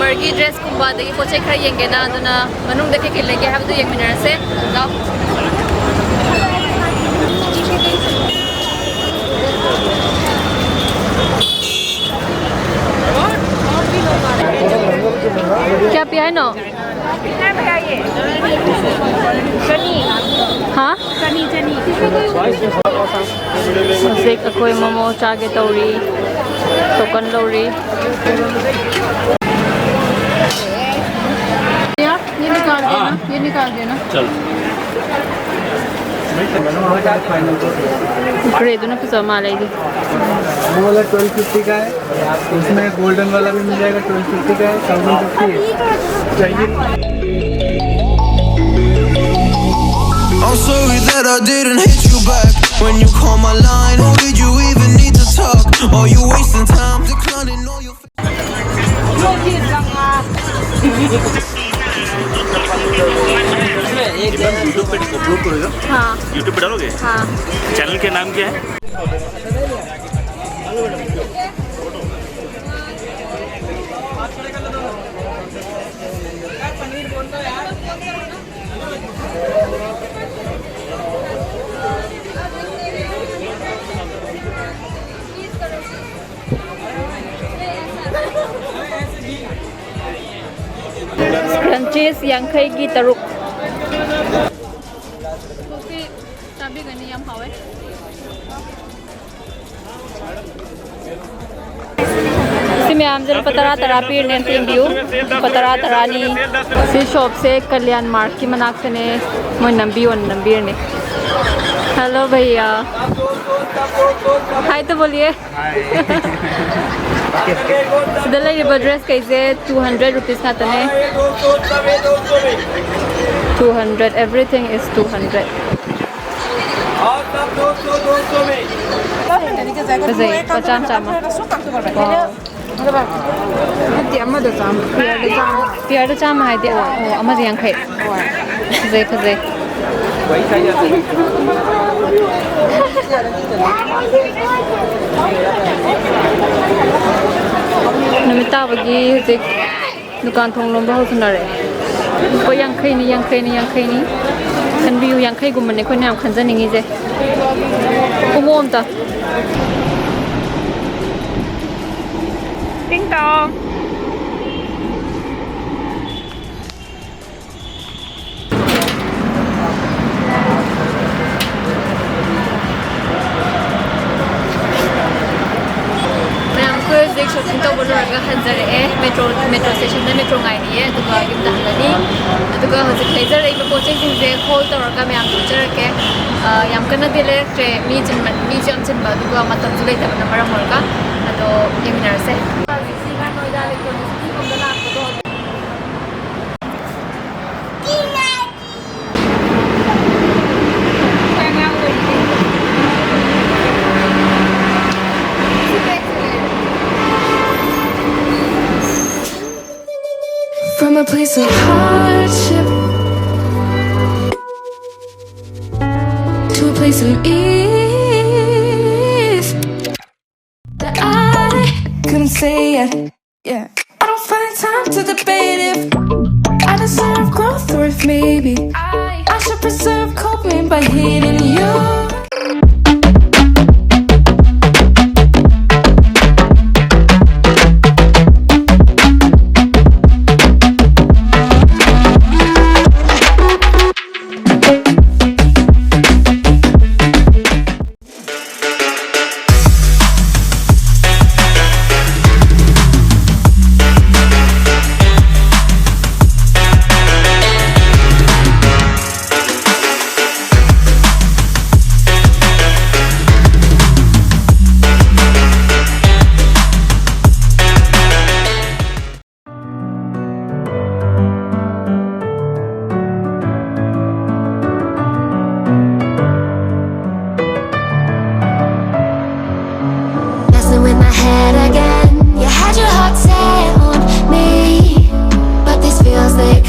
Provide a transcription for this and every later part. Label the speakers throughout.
Speaker 1: summer ki dress kumba dagi poche khara yenge na aduna manung dake ke lege have to yeng minara se lao क्या पिया है no हाँ हौजिक अखोई momo चागे तौरी token लौरी ये निकाल देना चल ग्रेड ना पिज़्ज़ा मालेगी
Speaker 2: वो वाला 1250 का है उसमें गोल्डन वाला भी मिल जाएगा 1250 का है 1050 चाहिए
Speaker 3: I'm sorry that I didn't hit you back when you call my line. Or did you even need to talk? Or you wasting time declining all your
Speaker 4: YouTube पे अपलोड करोगे?
Speaker 1: हाँ
Speaker 4: यूट्यूब पे डालोगे?
Speaker 1: हाँ
Speaker 4: चैनल के नाम क्या है? क्रंचीज यांखई की तरुक चाबी गनी यम हावे मैम जरा पतरा तरा पीर ने व्यू पतरा तरानी सी शॉप से कल्याण मार्ग की मनाक से ने मोय नंबीर ने हेलो भैया हाय तो बोलिए ड्रेस कैसे 200 रुपीज़ का तने 200 एवरीथिंग इज 200 पचास चामा पियर चामा है दे अमर यांखै खजे नमित ताबगी हजिक दुकान थोंग लोंबा होसुनारे को यांखैनी खनबियु यांखैगुमने खोने याम खनजनिंगी जे उमो अमता टिंग Tong shopping to bolo raga hanjare metro station na metro ngai ni hai duga yum da hangani duga hoje laser ei po che jing je hol to raga me am picture ke yam kana dile tre mi jam chen ba duga matam ju lai ta na mara morga ado yeminar se singa noida electronics ki kom da la ko
Speaker 5: From a place of hardship to a place of ease that I couldn't say yet. Yeah, I don't find time to debate if I deserve growth or if maybe I should preserve coping by hitting you.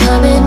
Speaker 5: Coming